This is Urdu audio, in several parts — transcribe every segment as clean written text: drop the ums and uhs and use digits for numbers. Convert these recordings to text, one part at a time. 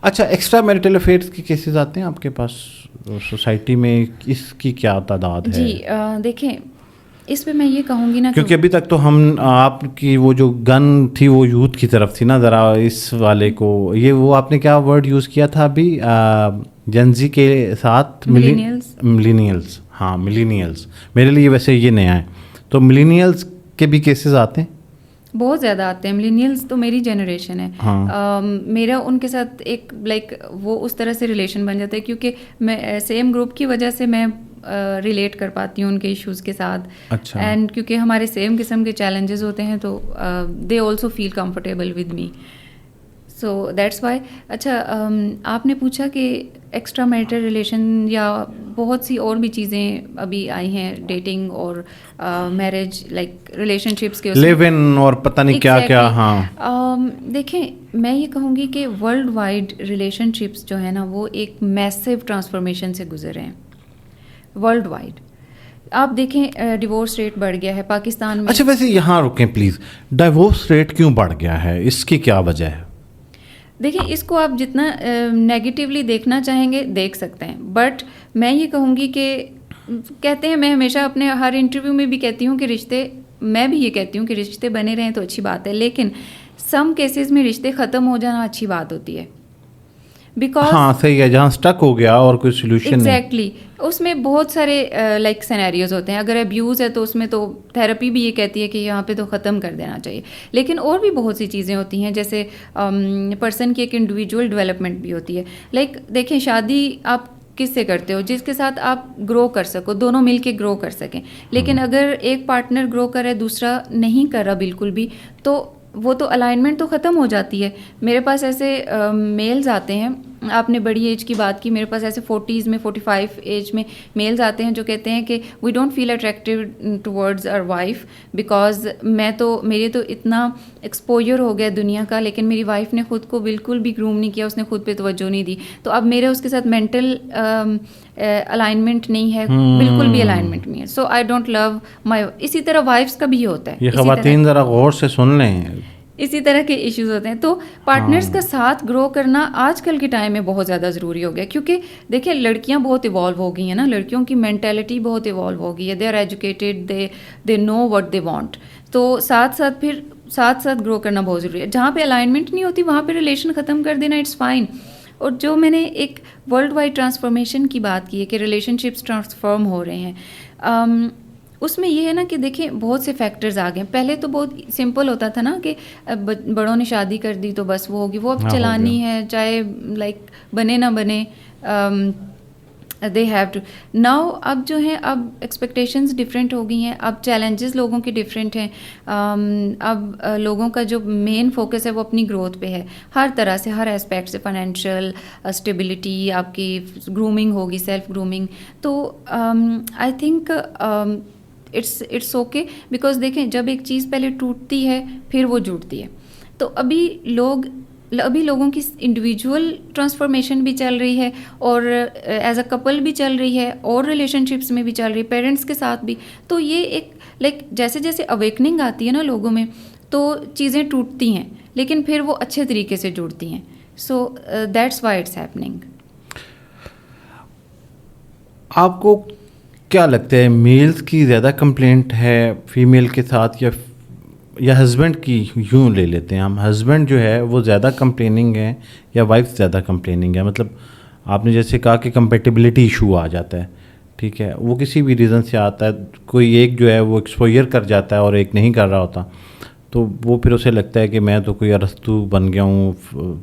اچھا, ایکسٹرا میریٹل افیئرس کے کیسز آتے ہیں آپ کے پاس سوسائٹی میں, اس کی کیا تعداد ہے؟ جی دیکھیں اس پہ میں یہ کہوں گی نا, کیونکہ ابھی تک تو ہم آپ کی وہ جو گن تھی وہ یوتھ کی طرف تھی نا, ذرا اس والے کو یہ وہ آپ نے کیا ورڈ یوز کیا تھا ابھی, جنزی کے ساتھ ملینیلز. ہاں ملینیلز, میرے لیے ویسے یہ نیا ہے. تو ملینیلز کے بھی کیسز آتے ہیں؟ بہت زیادہ آتے ہیں. ملینیلز تو میری جنریشن ہے. میرا ان کے ساتھ ایک لائک وہ اس طرح سے ریلیشن بن جاتا ہے کیونکہ میں سیم گروپ کی وجہ سے میں ریلیٹ کر پاتی ہوں ان کے ایشوز کے ساتھ. اچھا. اینڈ کیونکہ ہمارے سیم قسم کے چیلنجز ہوتے ہیں تو they also feel comfortable with me, so that's why. اچھا آپ نے پوچھا کہ ایکسٹرا میریٹل ریلیشن یا بہت سی اور بھی چیزیں ابھی آئی ہیں, ڈیٹنگ اور میرج لائک ریلیشن شپس کے لیو ان اور پتہ نہیں کیا کیا. ہاں دیکھیں میں یہ کہوں گی کہ ورلڈ وائڈ ریلیشن شپس جو ہے نا وہ ایک میسو ٹرانسفارمیشن سے گزرے ہیں ورلڈ وائڈ. آپ دیکھیں ڈیورس ریٹ بڑھ گیا ہے پاکستان میں. اچھا ویسے یہاں رکیں پلیز, ڈائیورس ریٹ کیوں بڑھ گیا ہے, اس کی کیا وجہ ہے؟ دیکھیں اس کو آپ جتنا نیگیٹیولی دیکھنا چاہیں گے دیکھ سکتے ہیں, بٹ میں یہ کہوں گی کہ کہتے ہیں, میں ہمیشہ اپنے ہر انٹرویو میں بھی کہتی ہوں کہ رشتے, میں بھی یہ کہتی ہوں کہ رشتے بنے رہیں تو اچھی بات ہے, لیکن سم کیسز میں رشتے ختم ہو جانا اچھی بات ہوتی ہے. بیکاز ہاں صحیح ہے, جہاں اسٹک ہو گیا اور کوئی سولوشن نہیں. ایگزیکٹلی, اس میں بہت سارے لائک سینیریوز ہوتے ہیں. اگر ابیوز ہے تو اس میں تو تھراپی بھی یہ کہتی ہے کہ یہاں پہ تو ختم کر دینا چاہیے, لیکن اور بھی بہت سی چیزیں ہوتی ہیں جیسے پرسن کی ایک انڈیویجول ڈیولپمنٹ بھی ہوتی ہے. لائک دیکھیں شادی آپ کس سے کرتے ہو, جس کے ساتھ آپ گرو کر سکو, دونوں مل کے گرو کر سکیں. لیکن اگر ایک پارٹنر گرو کرے دوسرا نہیں کر رہا بالکل بھی, تو وہ تو الائنمنٹ تو ختم ہو جاتی ہے. میرے پاس ایسے میلز آتے ہیں, آپ نے بڑی ایج کی بات کی, میرے پاس ایسے 40s میں 45 ایج میں میلز آتے ہیں جو کہتے ہیں کہ we don't feel attractive towards our wife because میرے تو اتنا ایکسپوجر ہو گیا دنیا کا, لیکن میری وائف نے خود کو بالکل بھی گروم نہیں کیا, اس نے خود پہ توجہ نہیں دی, تو اب میرے اس کے ساتھ مینٹل الائنمنٹ نہیں ہے, بالکل بھی الائنمنٹ نہیں ہے. سو آئی ڈونٹ لو مائی. اسی طرح وائفس کا بھی ہوتا ہے. یہ خواتین ذرا غور سے سن لیں, اسی طرح کے ایشوز ہوتے ہیں. تو پارٹنرز کا ساتھ گرو کرنا آج کل کے ٹائم میں بہت زیادہ ضروری ہو گیا, کیونکہ دیکھیں لڑکیاں بہت ایوالو ہو گئی ہیں نا, لڑکیوں کی مینٹیلٹی بہت ایوالو ہو گئی ہے, they are educated, they know what they want. تو ساتھ ساتھ گرو کرنا بہت ضروری ہے. جہاں پہ الائنمنٹ نہیں ہوتی وہاں پہ ریلیشن ختم کر دینا اٹس فائن. اور جو میں نے ایک ورلڈ وائڈ ٹرانسفارمیشن کی بات کی ہے کہ ریلیشن شپس ٹرانسفارم ہو رہے ہیں, اس میں یہ ہے نا کہ دیکھیں بہت سے فیکٹرز آ گئے. پہلے تو بہت سمپل ہوتا تھا نا کہ بڑوں نے شادی کر دی تو بس وہ ہوگی, وہ اب چلانی ہے چاہے لائک بنے نہ بنے, دے ہیو ٹو. ناؤ اب جو ہیں اب ایکسپیکٹیشنز ڈفرینٹ ہو گئی ہیں, اب چیلنجز لوگوں کے ڈفرینٹ ہیں. اب لوگوں کا جو مین فوکس ہے وہ اپنی گروتھ پہ ہے, ہر طرح سے, ہر اسپیکٹ سے, فائنینشیل اسٹیبلٹی, آپ کی گرومنگ ہوگی, سیلف گرومنگ. تو I think it's okay, because دیکھیں جب ایک چیز پہلے ٹوٹتی ہے پھر وہ جڑتی ہے. تو ابھی لوگوں کی انڈیویجول ٹرانسفارمیشن بھی چل رہی ہے اور ایز اے کپل بھی چل رہی ہے اور ریلیشن شپس میں بھی چل رہی ہے, پیرنٹس کے ساتھ بھی. تو یہ ایک لائک جیسے جیسے اویکننگ آتی ہے نا لوگوں میں تو چیزیں ٹوٹتی ہیں لیکن پھر وہ اچھے طریقے سے جڑتی ہیں. So that's why it's happening. آپ کو کیا لگتا ہے میلز کی زیادہ کمپلینٹ ہے فیمیل کے ساتھ یا ہسبینڈ کی؟ یوں لے لیتے ہیں ہم, ہسبینڈ جو ہے وہ زیادہ کمپلیننگ ہے یا وائف زیادہ کمپلیننگ ہے؟ مطلب آپ نے جیسے کہا کہ کمپیٹیبلٹی ایشو آ جاتا ہے, ٹھیک ہے, وہ کسی بھی ریزن سے آتا ہے, کوئی ایک جو ہے وہ ایکسپوئر کر جاتا ہے اور ایک نہیں کر رہا ہوتا, تو وہ پھر اسے لگتا ہے کہ میں تو کوئی ارسطو بن گیا ہوں,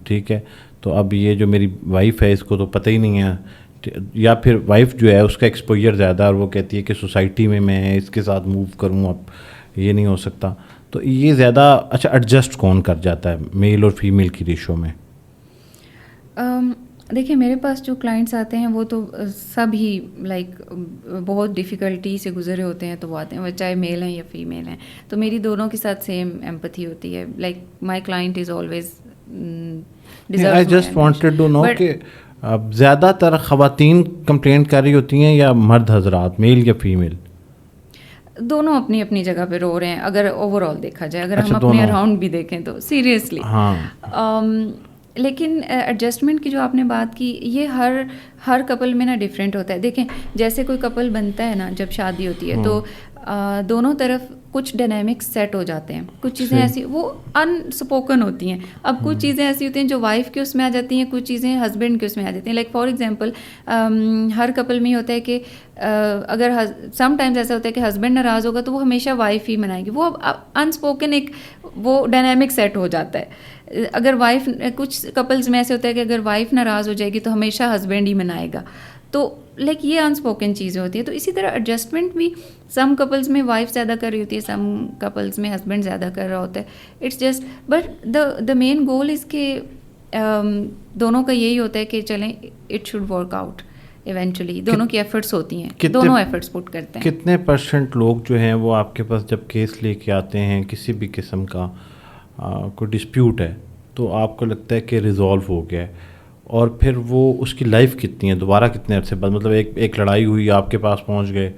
ٹھیک ہے, تو اب یہ جو میری وائف ہے اس کو تو پتہ ہی نہیں ہے. یا پھر وائف جو ہے اس کا ایکسپوجر زیادہ اور وہ کہتی ہے کہ سوسائٹی میں اس کے ساتھ موو کروں, اب یہ نہیں ہو سکتا. تو یہ زیادہ اچھا ایڈجسٹ کون کر جاتا ہے میل اور فیمیل کی ریشو میں؟ دیکھیں میرے پاس جو کلائنٹس آتے ہیں وہ تو سب ہی لائک بہت ڈیفیکلٹی سے گزرے ہوتے ہیں, تو وہ آتے ہیں وہ چاہے میل ہیں یا فیمیل ہیں, تو میری دونوں کے ساتھ سیم ایمپتھی ہوتی ہے. Like my client is always deserve. I just wanted to know کہ اب زیادہ تر خواتین کمپلینٹ کر رہی ہوتی ہیں یا مرد حضرات, میل یا فیمیل؟ دونوں اپنی اپنی جگہ پہ رو رہے ہیں اگر اوور آل دیکھا جائے, اگر ہم اپنے اراؤنڈ بھی دیکھیں تو سیریسلی. لیکن ایڈجسٹمنٹ کی جو آپ نے بات کی یہ ہر کپل میں نا ڈفرینٹ ہوتا ہے. دیکھیں جیسے کوئی کپل بنتا ہے نا جب شادی ہوتی ہے تو دونوں طرف کچھ ڈائنامکس سیٹ ہو جاتے ہیں. کچھ چیزیں ایسی وہ ان سپوکن ہوتی ہیں. اب کچھ چیزیں ایسی ہوتی ہیں جو وائف کے اس میں آ جاتی ہیں, کچھ چیزیں ہسبینڈ کے اس میں آ جاتی ہیں. لائک فار ایگزامپل ہر کپل میں ہوتا ہے کہ اگر سم ٹائمز ایسا ہوتا ہے کہ ہسبینڈ ناراض ہوگا تو وہ ہمیشہ وائف ہی منائے گی. وہ ان سپوکن ایک وہ ڈائنامک سیٹ ہو جاتا ہے. اگر وائف, کچھ کپلز میں ایسے ہوتا ہے کہ اگر وائف ناراض ہو جائے گی تو ہمیشہ ہسبینڈ ہی منائے گا. تو لائک یہ انسپوکن چیزیں ہوتی ہیں. تو اسی طرح ایڈجسٹمنٹ بھی سم کپلز میں وائف زیادہ کر رہی ہوتی ہے, سم کپلز میں ہسبینڈ زیادہ کر رہا ہوتا ہے. اٹس جسٹ بٹ دا مین گول از کہ دونوں کا یہی ہوتا ہے کہ چلیں it should work out eventually. دونوں کی ایفرٹس ہوتی ہیں, دونوں ایفرٹس پٹ کرتے ہیں. کتنے % لوگ جو ہیں وہ آپ کے پاس جب کیس لے کے آتے ہیں کسی بھی قسم کا کوئی ڈسپیوٹ ہے تو آپ کو لگتا ہے کہ ریزالو ہو گیا ہے, اور پھر وہ اس کی لائف کتنی ہے, دوبارہ کتنے عرصے بعد, مطلب ایک لڑائی ہوئی, آپ کے پاس پہنچ گئے,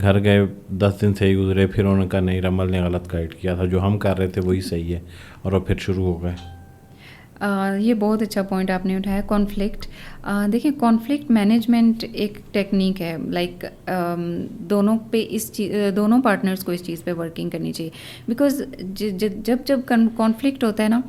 گھر گئے, 10 دن صحیح گزرے, پھر انہوں نے کہا نہیں رمل نے غلط گائیڈ کیا تھا, جو ہم کر رہے تھے وہی صحیح ہے, اور وہ پھر شروع ہو گئے. یہ بہت اچھا پوائنٹ آپ نے اٹھایا, کانفلکٹ. دیکھیں کانفلکٹ مینجمنٹ ایک ٹیکنیک ہے, لائک دونوں پہ دونوں پارٹنرز کو اس چیز پہ ورکنگ کرنی چاہیے. بیکاز جب کانفلکٹ ہوتا ہے نا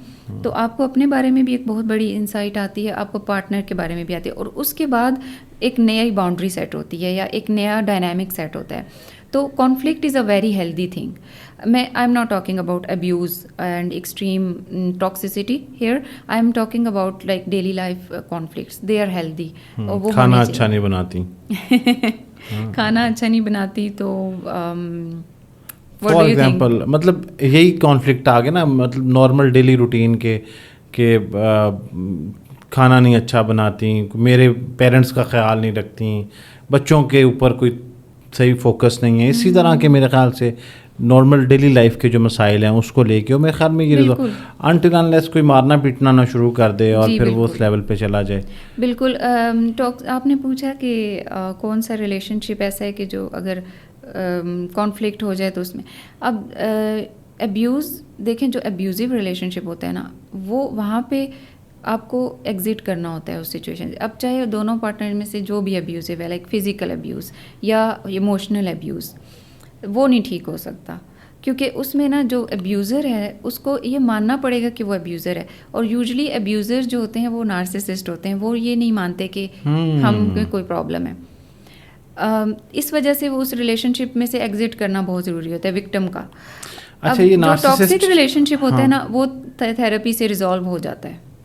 تو آپ کو اپنے بارے میں بھی ایک بہت بڑی انسائٹ آتی ہے, آپ کو پارٹنر کے بارے میں بھی آتی ہے, اور اس کے بعد ایک نئی باؤنڈری سیٹ ہوتی ہے یا ایک نیا ڈائنامک سیٹ ہوتا ہے. تو conflict is a very healthy thing. I am not talking about abuse and extreme toxicity here, I am talking about like daily life conflicts, they are healthy. کھانا اچھا نہیں بناتی کھانا اچھا نہیں بناتی تو فار ایگزامپل مطلب یہی کانفلکٹ آ گیا نا, مطلب نارمل ڈیلی روٹین کے کہ کھانا نہیں اچھا بناتی, میرے پیرنٹس کا خیال نہیں رکھتی, بچوں کے اوپر کوئی صحیح فوکس نہیں ہے. اسی طرح کے میرے خیال سے نارمل ڈیلی لائف کے جو مسائل ہیں اس کو لے کے میرے خیال میں یہ انٹل انلیس کوئی مارنا پیٹنا نہ شروع کر دے اور پھر وہ اس لیول پہ چلا جائے. بالکل. آپ نے پوچھا کہ کون سا ریلیشن شپ ایسا ہے کہ جو اگر کانفلکٹ ہو جائے تو اس میں, اب ابیوز دیکھیں, جو ابیوزو ریلیشن شپ ہوتا ہے نا وہ وہاں پہ آپ کو ایگزٹ کرنا ہوتا ہے اس سچویشن سے. اب چاہے دونوں پارٹنر میں سے جو بھی ابیوزو ہے, لائک فزیکل ابیوز یا ایموشنل ابیوز, وہ نہیں ٹھیک ہو سکتا, کیونکہ اس میں نا جو ابیوزر ہے اس کو یہ ماننا پڑے گا کہ وہ ابیوزر ہے. اور یوزلی ابیوزر جو ہوتے ہیں وہ نارسسسٹ ہوتے ہیں, وہ یہ نہیں مانتے کہ ہم کوئی پرابلم ہے. اس وجہ سے وہ اس ریلیشن شپ میں سے ایگزٹ کرنا بہت ضروری ہوتا ہے وکٹم کا. اچھا, یہ جو ٹاکسک ریلیشن شپ ہوتا ہے نا وہ تھراپی سے ریزالو ہو جاتا ہے.